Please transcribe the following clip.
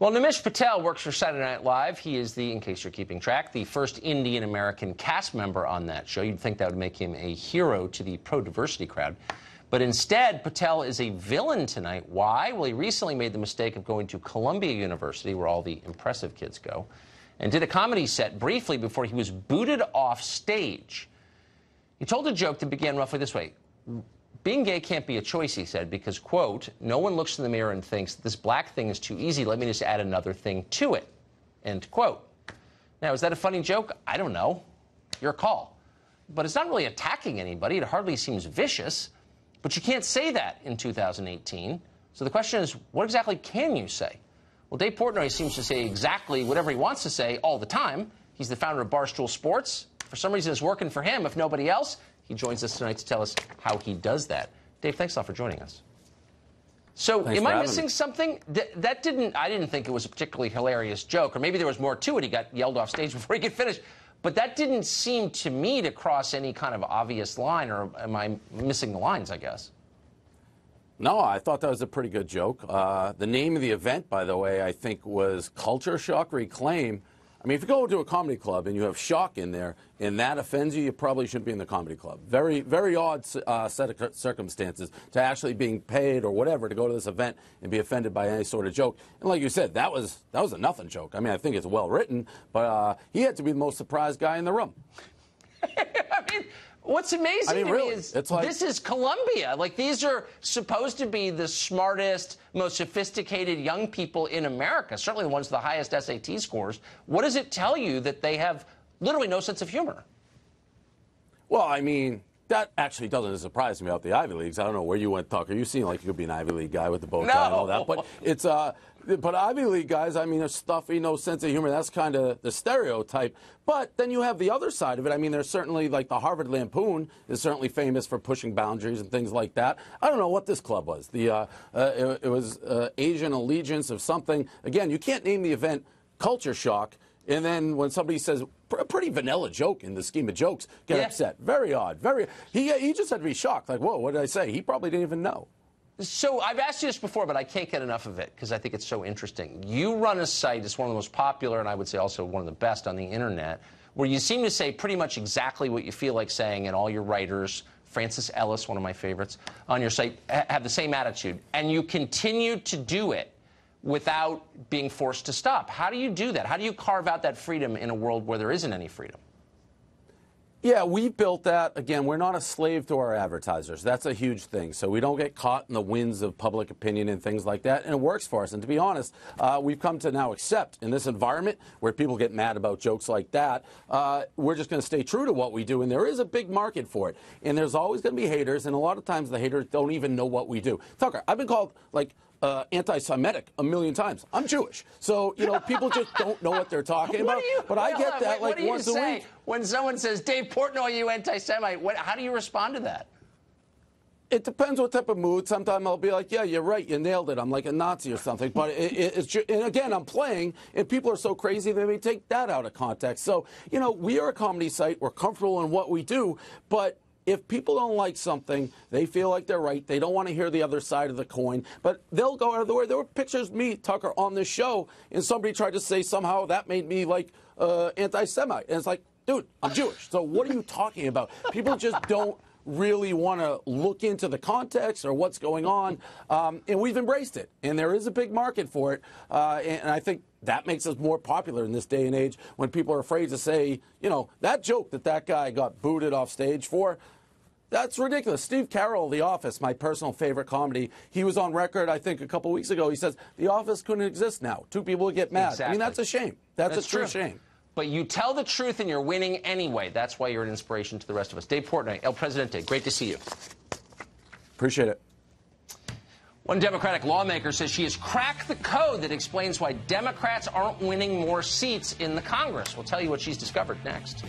Well, Nimish Patel works for Saturday Night Live. He is the, in case you're keeping track, the first Indian-American cast member on that show. You'd think that would make him a hero to the pro-diversity crowd. But instead, Patel is a villain tonight. Why? Well, he recently made the mistake of going to Columbia University, where all the impressive kids go, and did a comedy set briefly before he was booted off stage. He told a joke that began roughly this way. Being gay can't be a choice, he said, because, quote, no one looks in the mirror and thinks, this black thing is too easy, let me just add another thing to it, end quote. Now, is that a funny joke? I don't know. Your call. But it's not really attacking anybody. It hardly seems vicious. But you can't say that in 2018. So the question is, what exactly can you say? Well, Dave Portnoy seems to say exactly whatever he wants to say all the time. He's the founder of Barstool Sports. For some reason, it's working for him, if nobody else. He joins us tonight to tell us how he does that. Dave, thanks a lot for joining us. So, am I missing something? I didn't think it was a particularly hilarious joke, or maybe there was more to it. He got yelled off stage before he could finish. But that didn't seem to me to cross any kind of obvious line, or am I missing the lines, I guess? No, I thought that was a pretty good joke. The name of the event, by the way, I think was Culture Shock Reclaim. I mean, if you go to a comedy club and you have shock in there and that offends you, you probably shouldn't be in the comedy club. Very, very odd set of circumstances to actually being paid or whatever to go to this event and be offended by any sort of joke. And like you said, that was a nothing joke. I mean, I think it's well written, but he had to be the most surprised guy in the room. I mean, what's amazing to me is this is Columbia. Like, these are supposed to be the smartest, most sophisticated young people in America, certainly the ones with the highest SAT scores. What does it tell you that they have literally no sense of humor? Well, I mean, that actually doesn't surprise me about the Ivy Leagues. I don't know where you went, Tucker. You seem like you could be an Ivy League guy with the bow tie and all that. But it's but Ivy League guys, I mean, they're stuffy, no sense of humor. That's kind of the stereotype. But then you have the other side of it. I mean, there's certainly, like, the Harvard Lampoon is certainly famous for pushing boundaries and things like that. I don't know what this club was. It was Asian Allegiance of something. Again, you can't name the event Culture Shock, and then when somebody says a pretty vanilla joke in the scheme of jokes, get upset. Very odd. He just had to be shocked. Like, whoa, what did I say? He probably didn't even know. So I've asked you this before, but I can't get enough of it because I think it's so interesting. You run a site, it's one of the most popular, and I would say also one of the best on the internet, where you seem to say pretty much exactly what you feel like saying, and all your writers, Francis Ellis, one of my favorites, on your site, have the same attitude. And you continue to do it without being forced to stop. How do you do that? How do you carve out that freedom in a world where there isn't any freedom? Yeah, we built that. Again, we're not a slave to our advertisers. That's a huge thing. So we don't get caught in the winds of public opinion and things like that. And it works for us. And to be honest, we've come to now accept in this environment where people get mad about jokes like that, we're just going to stay true to what we do. And there is a big market for it. And there's always going to be haters. And a lot of times the haters don't even know what we do. Tucker, I've been called, like, anti-Semitic a million times. I'm Jewish. So, you know, people just don't know what they're talking about. But I get that like once a week. When someone says, Dave Portnoy, you anti-Semite, how do you respond to that? It depends what type of mood. Sometimes I'll be like, yeah, you're right, you nailed it. I'm like a Nazi or something. But it's just, and again, I'm playing, and people are so crazy they may take that out of context. So, you know, we are a comedy site. We're comfortable in what we do. But if people don't like something, they feel like they're right. They don't want to hear the other side of the coin. But they'll go out of the way. There were pictures of me, Tucker, on this show, and somebody tried to say somehow that made me, like, anti-Semite. And it's like, dude, I'm Jewish. So what are you talking about? People just don't really want to look into the context or what's going on. And we've embraced it. And there is a big market for it. And I think that makes us more popular in this day and age when people are afraid to say, you know, that joke that guy got booted off stage for, that's ridiculous. Steve Carell, The Office, my personal favorite comedy, he was on record, I think, a couple weeks ago. He says, The Office couldn't exist now. Two people would get mad. Exactly. I mean, that's a shame. That's a true shame. But you tell the truth and you're winning anyway. That's why you're an inspiration to the rest of us. Dave Portnoy, El Presidente, great to see you. Appreciate it. One Democratic lawmaker says she has cracked the code that explains why Democrats aren't winning more seats in the Congress. We'll tell you what she's discovered next.